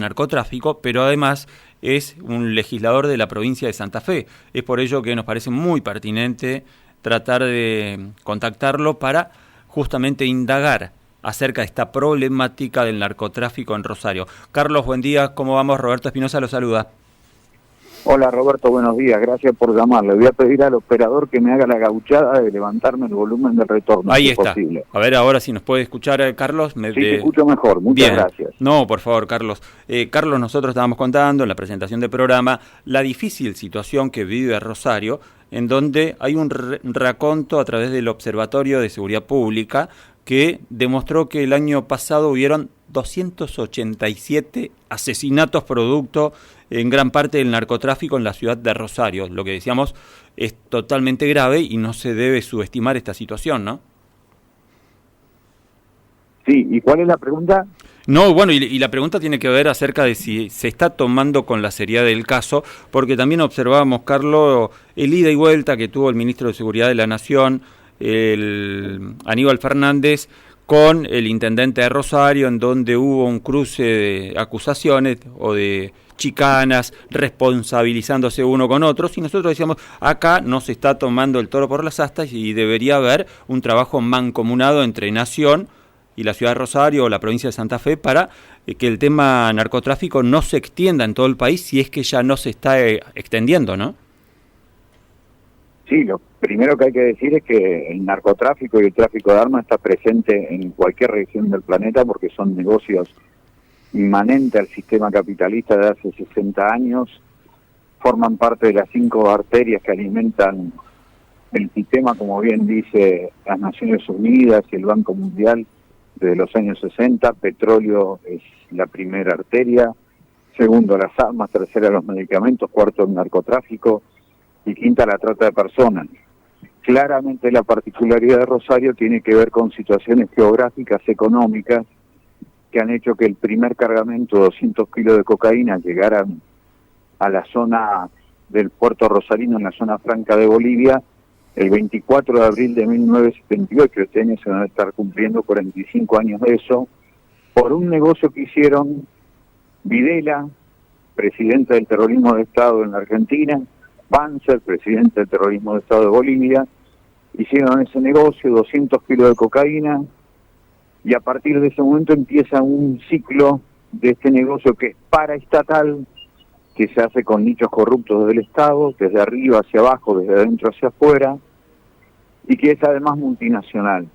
narcotráfico, pero además es un legislador de la provincia de Santa Fe. Es por ello que nos parece muy pertinente tratar de contactarlo para justamente indagar acerca de esta problemática del narcotráfico en Rosario. Carlos, buen día, ¿cómo vamos? Roberto Espinosa lo saluda. Hola Roberto, buenos días, gracias por llamarle. Voy a pedir al operador que me haga la gauchada de levantarme el volumen del retorno. Ahí si está. Es posible. A ver ahora si nos puede escuchar, Carlos. Sí, te escucho mejor, muchas gracias. No, por favor, Carlos. Carlos, nosotros estábamos contando en la presentación del programa la difícil situación que vive Rosario, en donde hay un raconto a través del Observatorio de Seguridad Pública que demostró que el año pasado hubieron 287 asesinatos producto en gran parte del narcotráfico en la ciudad de Rosario. Lo que decíamos es totalmente grave y no se debe subestimar esta situación, ¿no? Sí, ¿y cuál es la pregunta? No, bueno, y la pregunta tiene que ver acerca de si se está tomando con la seriedad del caso, porque también observábamos, Carlos, el ida y vuelta que tuvo el ministro de Seguridad de la Nación, el Aníbal Fernández, con el intendente de Rosario, en donde hubo un cruce de acusaciones o de chicanas, responsabilizándose uno con otros, y nosotros decíamos, acá no se está tomando el toro por las astas y debería haber un trabajo mancomunado entre Nación y la ciudad de Rosario o la provincia de Santa Fe para que el tema narcotráfico no se extienda en todo el país, si es que ya no se está extendiendo, ¿no? Sí, lo primero que hay que decir es que el narcotráfico y el tráfico de armas está presente en cualquier región del planeta porque son negocios inmanentes al sistema capitalista de hace 60 años, forman parte de las 5 arterias que alimentan el sistema, como bien dice las Naciones Unidas y el Banco Mundial, desde los años 60. Petróleo es la primera arteria, segundo las armas, tercera los medicamentos, cuarto el narcotráfico y quinta la trata de personas. Claramente la particularidad de Rosario tiene que ver con situaciones geográficas, económicas, que han hecho que el primer cargamento de 200 kilos de cocaína llegaran a la zona del puerto rosarino, en la zona franca de Bolivia, el 24 de abril de 1978. Este año se van a estar cumpliendo 45 años de eso, por un negocio que hicieron Videla, presidente del terrorismo de Estado en la Argentina, Banzer, presidente del terrorismo de Estado de Bolivia. Hicieron ese negocio, 200 kilos de cocaína, y a partir de ese momento empieza un ciclo de este negocio que es paraestatal, que se hace con nichos corruptos del Estado, desde arriba hacia abajo, desde adentro hacia afuera, y que es además multinacional.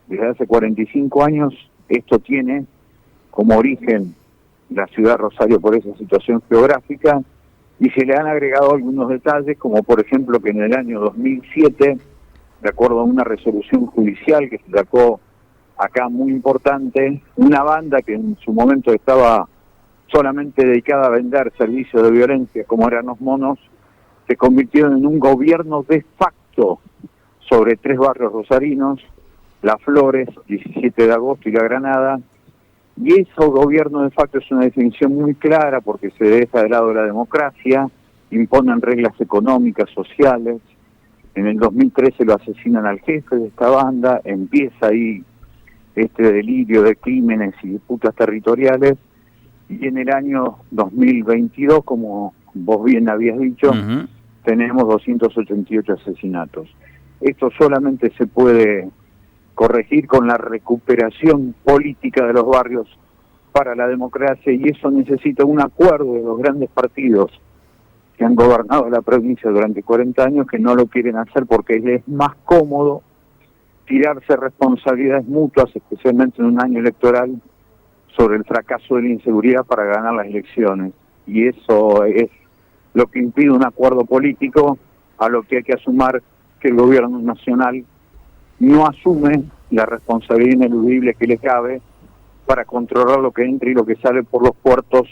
Desde hace 45 años esto tiene como origen la ciudad de Rosario por esa situación geográfica, y se le han agregado algunos detalles, como por ejemplo que en el año 2007, de acuerdo a una resolución judicial que se sacó acá muy importante, una banda que en su momento estaba solamente dedicada a vender servicios de violencia, como eran los monos, se convirtió en un gobierno de facto sobre 3 barrios rosarinos, Las Flores, 17 de agosto y La Granada, y ese gobierno de facto es una definición muy clara porque se deja de lado la democracia, imponen reglas económicas, sociales. En el 2013 lo asesinan al jefe de esta banda, empieza ahí este delirio de crímenes y disputas territoriales, y en el año 2022, como vos bien habías dicho, tenemos 288 asesinatos. Esto solamente se puede corregir con la recuperación política de los barrios para la democracia, y eso necesita un acuerdo de los grandes partidos que han gobernado la provincia durante 40 años, que no lo quieren hacer porque les es más cómodo tirarse responsabilidades mutuas, especialmente en un año electoral, sobre el fracaso de la inseguridad para ganar las elecciones. Y eso es lo que impide un acuerdo político, a lo que hay que asumir que el gobierno nacional no asume la responsabilidad ineludible que le cabe para controlar lo que entra y lo que sale por los puertos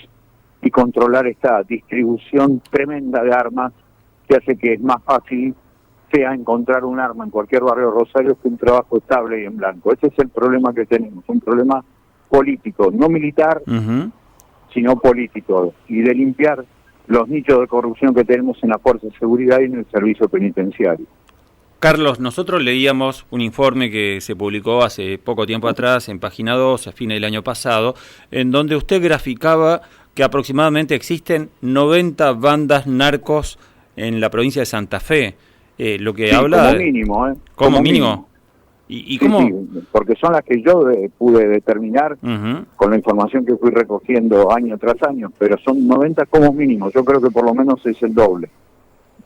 y controlar esta distribución tremenda de armas, que hace que es más fácil sea encontrar un arma en cualquier barrio de Rosario que un trabajo estable y en blanco. Ese es el problema que tenemos, un problema político, no militar, sino político, y de limpiar los nichos de corrupción que tenemos en la Fuerza de Seguridad y en el servicio penitenciario. Carlos, nosotros leíamos un informe que se publicó hace poco tiempo atrás, en Página 2, a fines del año pasado, en donde usted graficaba que aproximadamente existen 90 bandas narcos en la provincia de Santa Fe. Lo que habla... Como mínimo, ¿eh? ¿Como mínimo? ¿Y cómo? Sí, porque son las que yo pude determinar con la información que fui recogiendo año tras año, pero son 90 como mínimo. Yo creo que por lo menos es el doble.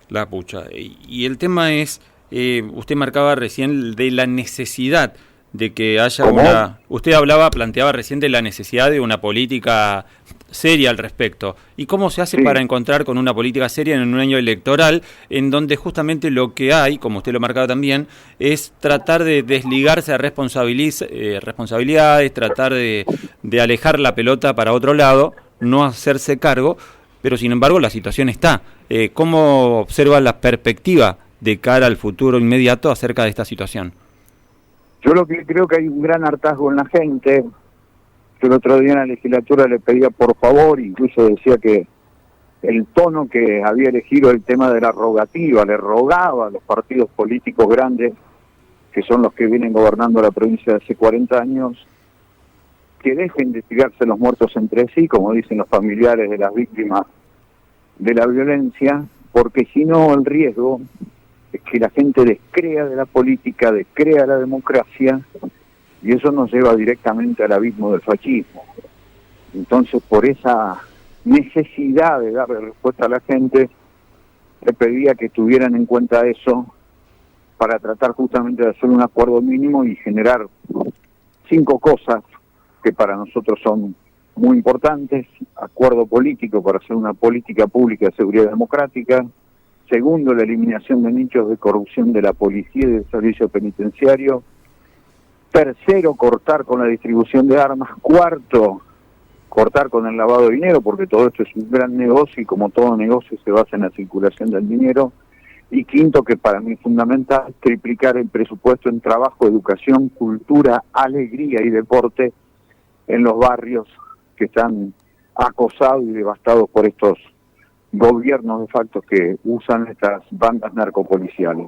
La pucha. Y el tema es... usted marcaba recién de la necesidad de que haya una... Usted planteaba recién de la necesidad de una política seria al respecto. ¿Y cómo se hace para encontrar con una política seria en un año electoral en donde justamente lo que hay, como usted lo marcaba también, es tratar de desligarse a responsabilidades, tratar de alejar la pelota para otro lado, no hacerse cargo, pero sin embargo la situación está? ¿Cómo observa la perspectiva de cara al futuro inmediato acerca de esta situación? Yo lo que creo que hay un gran hartazgo en la gente. Yo el otro día en la legislatura le pedía por favor, incluso decía que el tono que había elegido el tema de la rogativa, le rogaba a los partidos políticos grandes, que son los que vienen gobernando la provincia de hace 40 años, que dejen de tirarse los muertos entre sí, como dicen los familiares de las víctimas de la violencia, porque si no el riesgo es que la gente descrea de la política, descrea la democracia, y eso nos lleva directamente al abismo del fascismo. Entonces, por esa necesidad de darle respuesta a la gente, le pedía que tuvieran en cuenta eso para tratar justamente de hacer un acuerdo mínimo y generar 5 cosas que para nosotros son muy importantes: acuerdo político para hacer una política pública de seguridad democrática; segundo, la eliminación de nichos de corrupción de la policía y del servicio penitenciario; tercero, cortar con la distribución de armas; cuarto, cortar con el lavado de dinero, porque todo esto es un gran negocio y como todo negocio se basa en la circulación del dinero; y quinto, que para mí es fundamental, triplicar el presupuesto en trabajo, educación, cultura, alegría y deporte en los barrios que están acosados y devastados por estos gobiernos de facto que usan estas bandas narcopoliciales.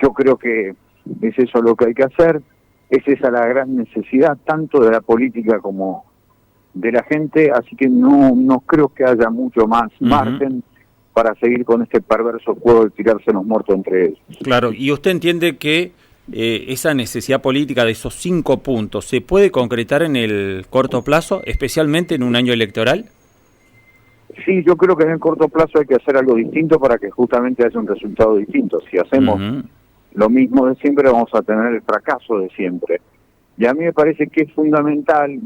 Yo creo que es eso lo que hay que hacer, es esa la gran necesidad tanto de la política como de la gente, así que no creo que haya mucho más margen para seguir con este perverso juego de tirarse los muertos entre ellos. Claro, y usted entiende que esa necesidad política de esos 5 puntos se puede concretar en el corto plazo, especialmente en un año electoral. Sí, yo creo que en el corto plazo hay que hacer algo distinto para que justamente haya un resultado distinto. Si hacemos lo mismo de siempre, vamos a tener el fracaso de siempre. Y a mí me parece que es fundamental,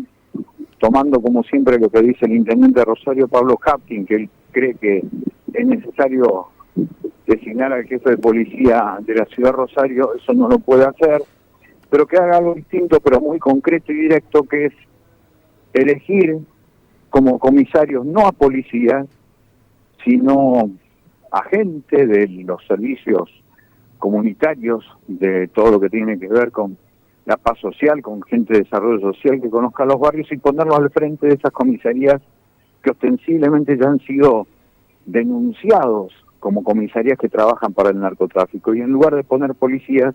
tomando como siempre lo que dice el intendente de Rosario, Pablo Hapkin, que él cree que es necesario designar al jefe de policía de la ciudad de Rosario, eso no lo puede hacer, pero que haga algo distinto, pero muy concreto y directo, que es elegir como comisarios no a policías, sino a gente de los servicios comunitarios, de todo lo que tiene que ver con la paz social, con gente de desarrollo social que conozca los barrios, y ponerlos al frente de esas comisarías que ostensiblemente ya han sido denunciados como comisarías que trabajan para el narcotráfico. Y en lugar de poner policías,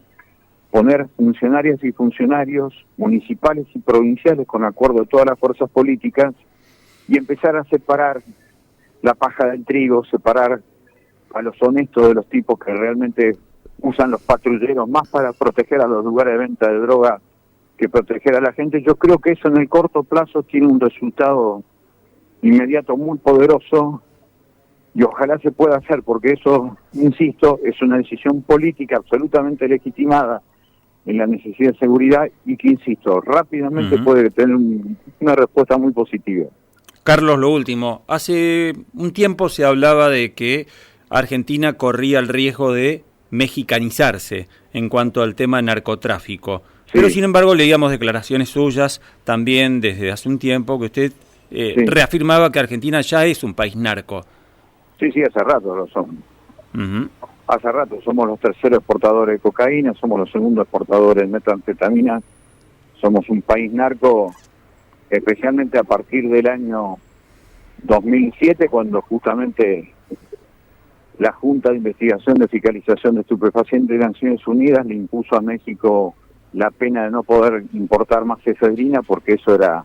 poner funcionarias y funcionarios municipales y provinciales con acuerdo de todas las fuerzas políticas, y empezar a separar la paja del trigo, separar a los honestos de los tipos que realmente usan los patrulleros más para proteger a los lugares de venta de droga que proteger a la gente. Yo creo que eso en el corto plazo tiene un resultado inmediato muy poderoso, y ojalá se pueda hacer, porque eso, insisto, es una decisión política absolutamente legitimada en la necesidad de seguridad y que, insisto, rápidamente puede tener una respuesta muy positiva. Carlos, lo último. Hace un tiempo se hablaba de que Argentina corría el riesgo de mexicanizarse en cuanto al tema narcotráfico. Sí. Pero, sin embargo, leíamos declaraciones suyas también desde hace un tiempo que usted reafirmaba que Argentina ya es un país narco. Sí, hace rato lo somos. Hace rato somos los terceros exportadores de cocaína, somos los segundos exportadores de metanfetamina, somos un país narco, especialmente a partir del año 2007, cuando justamente la Junta de Investigación de Fiscalización de Estupefacientes de Naciones Unidas le impuso a México la pena de no poder importar más efedrina porque eso era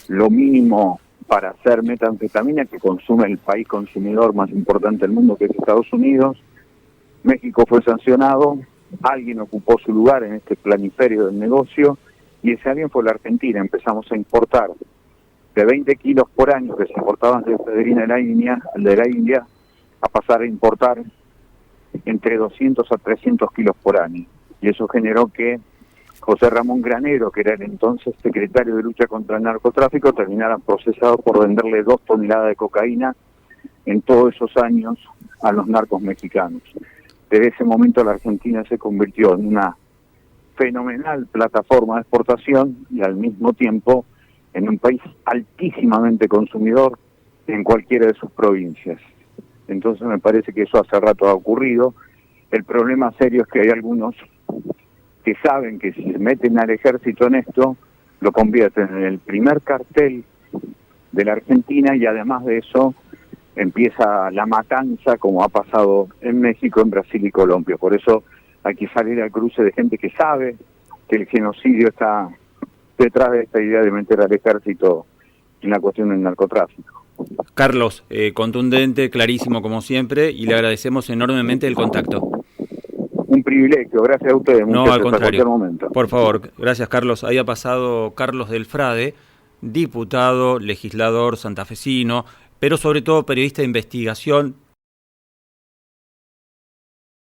lo mínimo para hacer metanfetamina que consume el país consumidor más importante del mundo, que es Estados Unidos. México fue sancionado, alguien ocupó su lugar en este planiferio del negocio y ese alguien fue la Argentina. Empezamos a importar de 20 kilos por año que se importaban de efedrina de la India, a pasar a importar entre 200 a 300 kilos por año. Y eso generó que José Ramón Granero, que era el entonces secretario de lucha contra el narcotráfico, terminara procesado por venderle 2 toneladas de cocaína en todos esos años a los narcos mexicanos. Desde ese momento la Argentina se convirtió en una fenomenal plataforma de exportación y al mismo tiempo en un país altísimamente consumidor en cualquiera de sus provincias. Entonces me parece que eso hace rato ha ocurrido. El problema serio es que hay algunos que saben que si se meten al ejército en esto, lo convierten en el primer cartel de la Argentina y además de eso empieza la matanza como ha pasado en México, en Brasil y Colombia. Por eso hay que salir al cruce de gente que sabe que el genocidio está detrás de esta idea de meter al ejército en la cuestión del narcotráfico. Carlos, contundente, clarísimo como siempre, y le agradecemos enormemente el contacto. Un privilegio, gracias a ustedes. No, al contrario. A cualquier momento. Por favor, gracias Carlos. Ahí ha pasado Carlos del Frade, diputado, legislador santafesino, pero sobre todo periodista de investigación,